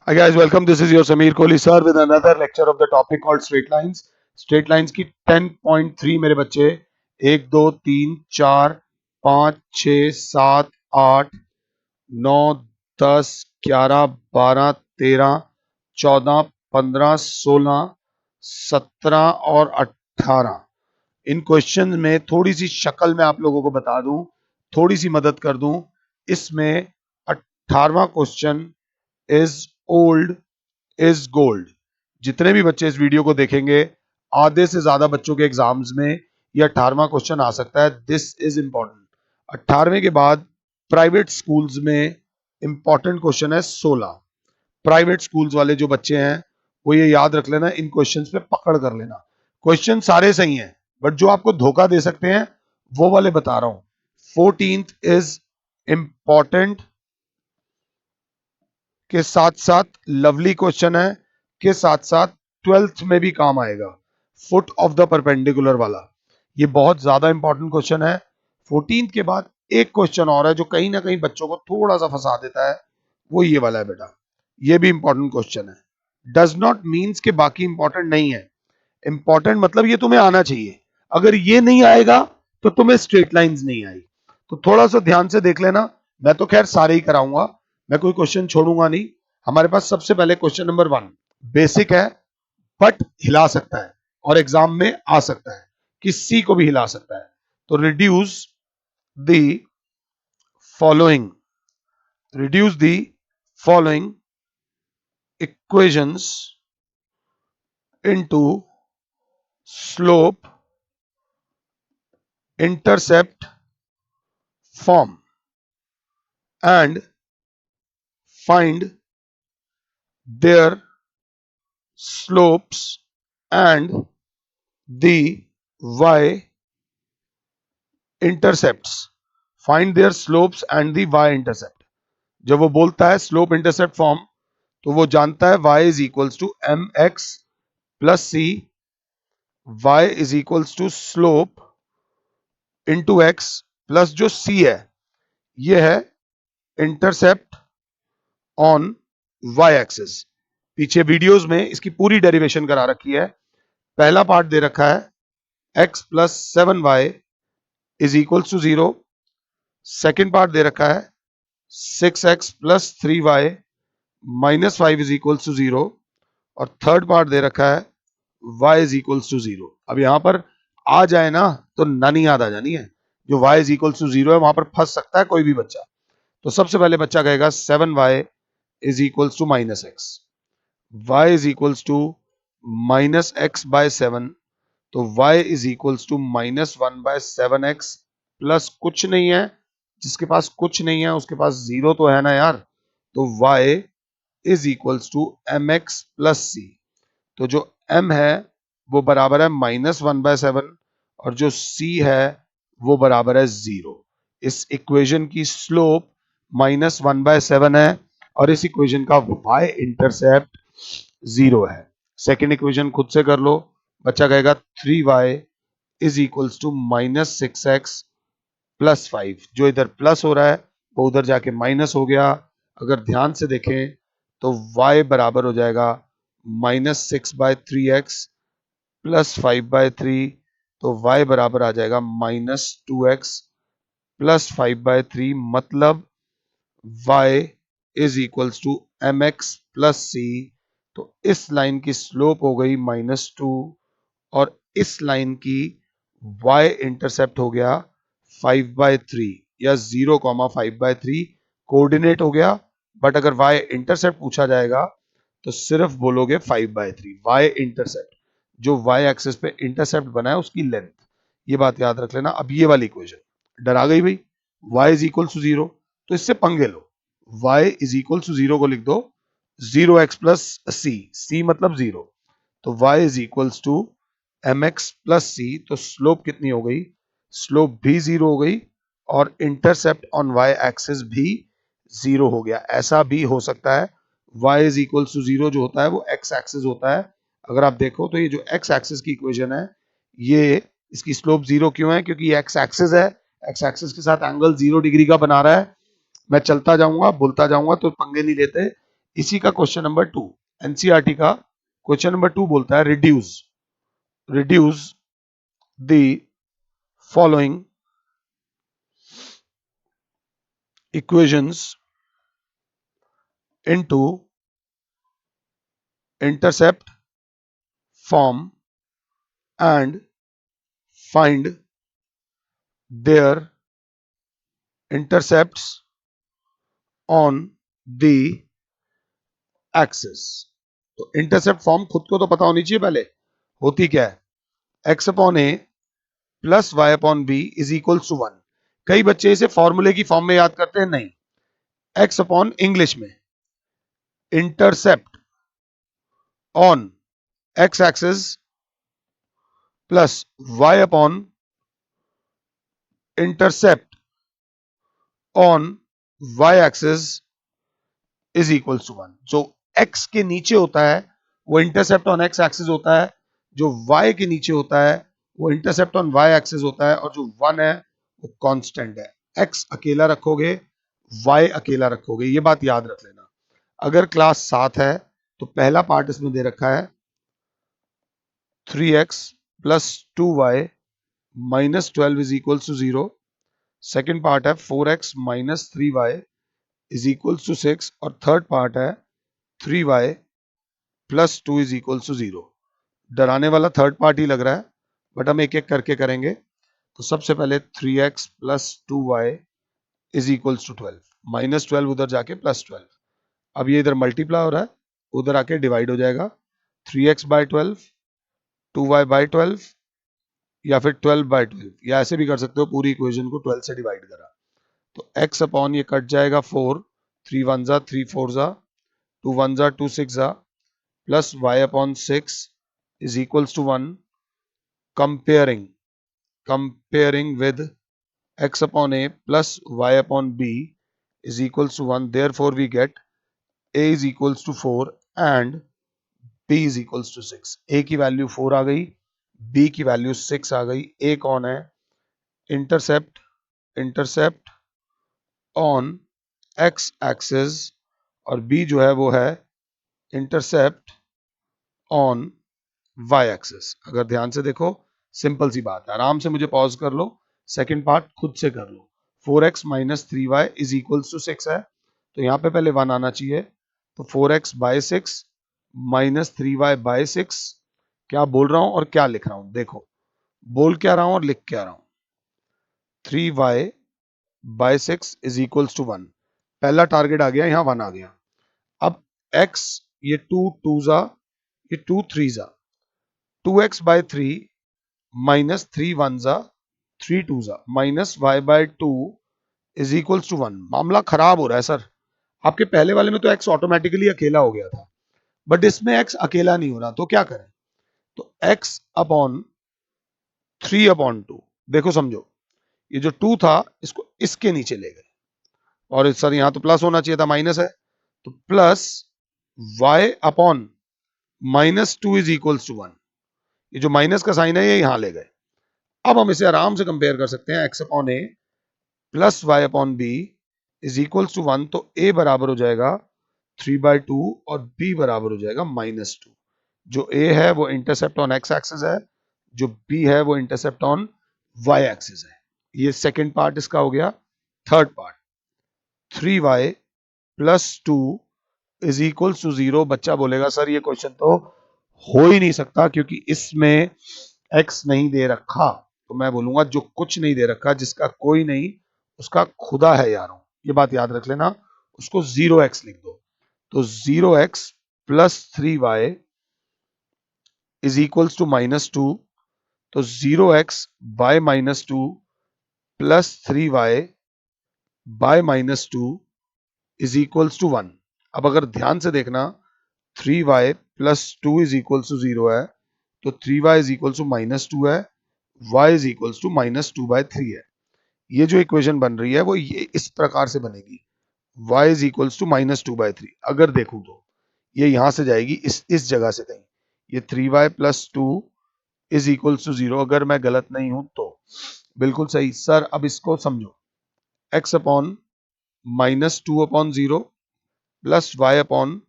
Hi guys, welcome. This is your Sameer Kohli sir with another lecture of the topic called straight lines. Straight lines की 10.3 मेरे बच्चे 1 2 3 4 5 6 7 8 9 10 11 12 13 14 15 16 17 और 18 इन question में थोड़ी सी शक्ल में आप लोगों को बता दूं, थोड़ी सी मदद कर दूं। इसमें 18वां question is old is gold. जितने भी बच्चे इस वीडियो को देखेंगे, आधे से ज्यादा बच्चों के एग्जाम्स में यह 18वां क्वेश्चन आ सकता है। This is important. 18वें के बाद प्राइवेट स्कूल्स में इंपॉर्टेंट क्वेश्चन है 16। प्राइवेट स्कूल्स वाले जो बच्चे हैं वो ये याद रख लेना, इन क्वेश्चंस पे पकड़ कर लेना। क्वेश्चन सारे सही हैं, बट जो आपको धोखा दे सकते हैं वो वाले बता रहा हूं। 14th इज इंपॉर्टेंट के साथ साथ लवली क्वेश्चन है, के साथ साथ 12th में भी काम आएगा। फुट ऑफ द परपेंडिकुलर वाला ये बहुत ज्यादा इंपॉर्टेंट क्वेश्चन है। 14th के बाद एक क्वेश्चन और है जो कहीं ना कहीं बच्चों को थोड़ा सा फंसा देता है, वो ये वाला है बेटा। ये भी इंपॉर्टेंट क्वेश्चन है। डज नॉट मीन्स के बाकी इंपॉर्टेंट नहीं है। इंपॉर्टेंट मतलब ये तुम्हें आना चाहिए। अगर ये नहीं आएगा तो तुम्हें स्ट्रेट लाइंस नहीं आई। तो थोड़ा सा ध्यान से देख लेना। मैं तो खैर सारे ही कराऊंगा, मैं कोई क्वेश्चन छोड़ूंगा नहीं। हमारे पास सबसे पहले क्वेश्चन नंबर 1 बेसिक है, बट हिला सकता है और एग्जाम में आ सकता है कि सी को भी हिला सकता है। तो the following reduce the following equations into slope intercept form and find their slopes and the y-intercepts. Find their slopes and the y-intercept. जब वो बोलता है स्लोप इंटरसेप्ट फॉर्म, तो वो जानता है y is equals to M x plus सी, y is equals to slope into x plus जो c है ये है इंटरसेप्ट ऑन y एक्सिस। पीछे वीडियोस में इसकी पूरी डेरिवेशन करा रखी है। पहला पार्ट दे रखा है x plus 7y is equals to 0। Second part दे रखा है 6x plus 3y minus 5 is equals to 0। और थर्ड पार्ट दे रखा है y इज इक्वल्स टू 0। अब यहां पर आ जाए ना तो नानी याद आ जानी है। जो y इज इक्वल्स टू 0 है वहां पर फंस सकता है कोई भी बच्चा। तो सबसे पहले बच्चा कहेगा 7y is equals to minus x, y is equals to minus x by 7। तो y is equals to minus 1/7x plus कुछ नहीं है। जिसके पास कुछ नहीं है उसके पास 0 तो है ना यार। तो y is equals to M x plus C. तो जो m है वो बराबर है -1/7 और जो c है वो बराबर है 0। इस इक्वेशन की स्लोप -1/7 है और इस इक्वेशन का y इंटरसेप्ट 0 है। सेकेंड इक्वेशन खुद से कर लो। बच्चा कहेगा 3y is equals to -6x plus 5। जो इधर प्लस हो रहा है वो उधर जाके माइनस हो गया। अगर ध्यान से देखें तो y बराबर हो जाएगा -6/3x प्लस 5/3। तो y बराबर आ जाएगा -2x प्लस 5/3। मतलब y is equals to M x plus C. तो इस लाइन की स्लोप हो गई -2 और इस लाइन की y इंटरसेप्ट हो गया 5/3 या 0,5/3 कोऑर्डिनेट हो गया। बट अगर y इंटरसेप्ट पूछा जाएगा तो सिर्फ बोलोगे 5/3। y इंटरसेप्ट जो y एक्सिस पे इंटरसेप्ट बना है उसकी लेंथ, ये बात याद रख लेना। अब ये वाली इक्वेशन डरा गई भाई, y इज इक्वल टू 0, तो इससे पंगे लो। y इज इक्वल टू 0 को लिख दो 0x प्लस c मतलब 0। तो y is equals to M x plus C. तो स्लोप कितनी हो गई? स्लोप भी 0 हो गई और इंटरसेप्ट ऑन y एक्सिस भी 0 हो गया। ऐसा भी हो सकता है y इज इक्वल्स टू 0 जो होता है वो x एक्सिस होता है। अगर आप देखो तो ये जो x एक्सिस की इक्वेशन है ये इसकी स्लोप 0 क्यों है? क्योंकि x एक्सिस है, x एक्सिस के साथ एंगल 0 डिग्री का बना रहा है। मैं चलता जाऊंगा बोलता जाऊंगा तो पंगे नहीं लेते, इसी का क्वेश्चन नंबर 2, एनसीईआरटी का क्वेश्चन नंबर 2 बोलता है reduce the following equations into intercept form and find their intercepts on the axis। तो इंटरसेप्ट फॉर्म खुद को तो पता होनी चाहिए पहले, होती क्या है, x upon a plus y upon b is equal to 1। कई बच्चे इसे फॉर्मूले की फॉर्म में याद करते हैं, नहीं, x अपॉन इंग्लिश में intercept on x axis plus y upon intercept on y axis is equal to 1। जो x के नीचे होता है वो इंटरसेप्ट ऑन x एक्सिस होता है, जो y के नीचे होता है वो इंटरसेप्ट ऑन y एक्सिस होता है, और जो 1 है वो कांस्टेंट है। x अकेला रखोगे, y अकेला रखोगे, ये बात याद रख लेना। अगर क्लास 7 है तो पहला पार्ट इसमें दे रखा है 3x plus 2y minus 12 is equal to 0। Second part है 4x minus 3y is equal to 6, और थर्ड पार्ट है 3y plus 2 is equal to 0। डराने वाला थर्ड पार्ट ही लग रहा है, बट हम एक एक करके करेंगे। तो सबसे पहले 3x plus 2y is equal to 12, minus 12 उधर जाके प्लस 12। अब ये इधर मल्टीप्लाई हो रहा है, उधर आके डिवाइड हो जाएगा, 3x बाय 12, 2y बाय 12, या फिर 12 बाय 12, या ऐसे भी कर सकते हो, पूरी इक्वेशन को 12 से डिवाइड करा। तो x अपॉन ये कट जाएगा 4, 3 1 जा 3 4 जा, 2 1 जा 2 6 जा, plus y upon 6 is equals to 1, comparing with x upon a plus y upon b is equals to 1। therefore we get a is equals to 4 and b is equals to 6। a की value 4 आ गई, b की value 6 आ गई। a कौन है, intercept on x axis, और b जो है वो है इंटरसेप्ट ऑन y एक्सिस। अगर ध्यान से देखो, सिंपल सी बात है, आराम से मुझे पॉज कर लो, सेकंड पार्ट खुद से कर लो। 4x minus 3y is equals to 6 है, तो यहाँ पे पहले 1 आना चाहिए। तो 4x bye 6 minus 3y bye 6, क्या बोल रहा हूं और क्या लिख रहा हूं, देखो बोल क्या रहा हूं और लिख क्या रहा हूं। 3y bye 6 is equals to 1, पहला टारगेट आ गया, यहाँ 1 आ गया। अब x, ये 2 2 जा, ये 2 3 जा, 2x बाय 3 माइनस 3 1 जा 3 2 जा, minus y by 2 is equals to 1। मामला खराब हो रहा है सर, आपके पहले वाले में तो x ऑटोमेटिकली अकेला हो गया था, बट इसमें x अकेला नहीं हो रहा, तो क्या करें। तो x अपॉन 3 अपॉन 2, देखो समझो, ये जो 2 था इसको इसके नीचे ले गए, और सर यहां तो प्लस होना चाहिए था, माइनस है, तो plus y upon minus 2 is equals to 1। ये जो माइनस का साइन है ये यहां ले गए। अब हम इसे आराम से कंपेयर कर सकते हैं, x upon a plus y upon b is equal to 1। तो a बराबर हो जाएगा 3/2 और b बराबर हो जाएगा -2। जो a है वो इंटरसेप्ट ऑन x एक्सिस है, जो b है वो इंटरसेप्ट ऑन y एक्सिस है। ये सेकेंड पार्ट इसका हो गया। Third part 3y plus 2 is equal to 0। बच्चा बोलेगा सर ये क्वेश्चन तो हो ही नहीं सकता क्योंकि इसमें x नहीं दे रखा। तो मैं बोलूंगा जो कुछ नहीं दे रखा, जिसका कोई नहीं उसका खुदा है यारों, ये बात याद रख लेना। उसको 0x लिख दो, तो 0x plus 3y is equals to -2। तो 0x by -2 plus 3y by -2 is equals to 1। अब अगर ध्यान से देखना, 3y plus 2 is equals to 0 है, तो 3y इज इक्वल्स टू -2 है, y इज इक्वल्स टू -2/3 है। ये जो इक्वेशन बन रही है वो ये इस प्रकार से बनेगी, y इज इक्वल्स टू -2/3। अगर देखूं तो ये यहां से जाएगी इस जगह से कहीं, ये 3y plus 2 is equals to 0। अगर मैं गलत नहीं हूं तो बिल्कुल सही सर। अब इसको समझो, x upon -2 upon 0 plus y upon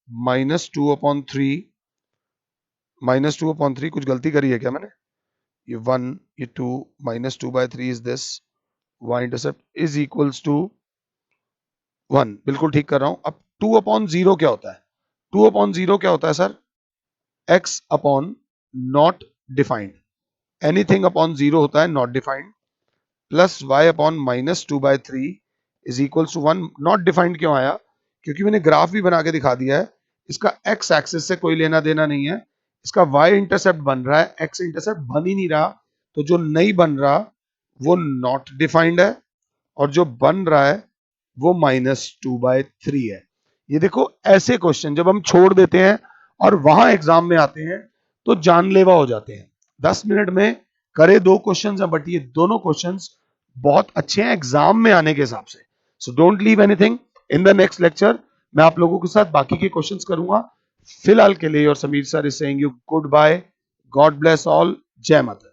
-2/3, -2/3 कुछ गलती करी है क्या मैंने? ये 1, ये 2, -2/3 is this, y intercept is equals to 1, बिल्कुल ठीक कर रहा हूं। अब 2/0 क्या होता है? 2/0 क्या होता है sir? x upon not defined, anything upon 0 होता है not defined, plus y upon -2/3 is equals to 1। Not defined क्यों आया? क्योंकि मैंने ग्राफ भी बना के दिखा दिया है, इसका x एक्सिस से कोई लेना देना नहीं है, इसका y इंटरसेप्ट बन रहा है, x इंटरसेप्ट बन ही नहीं रहा, तो जो नहीं बन रहा वो नॉट डिफाइंड है, और जो बन रहा है वो -2/3 है। ये देखो, ऐसे क्वेश्चन जब हम छोड़ देते हैं और वहां एग्जाम में आते हैं तो जानलेवा हो जाते हैं। 10 मिनट में करे 2 क्वेश्चंस हैं, बट ये दोनों क्वेश्चंस बहुत अच्छे हैं एग्जाम में आने के हिसाब से। So don't leave anything. In the next lecture मैं आप लोगों के साथ बाकी के क्वेश्चंस करूंगा। फिलहाल के लिए और Sameer sir is saying you good bye, God bless all, जय माता।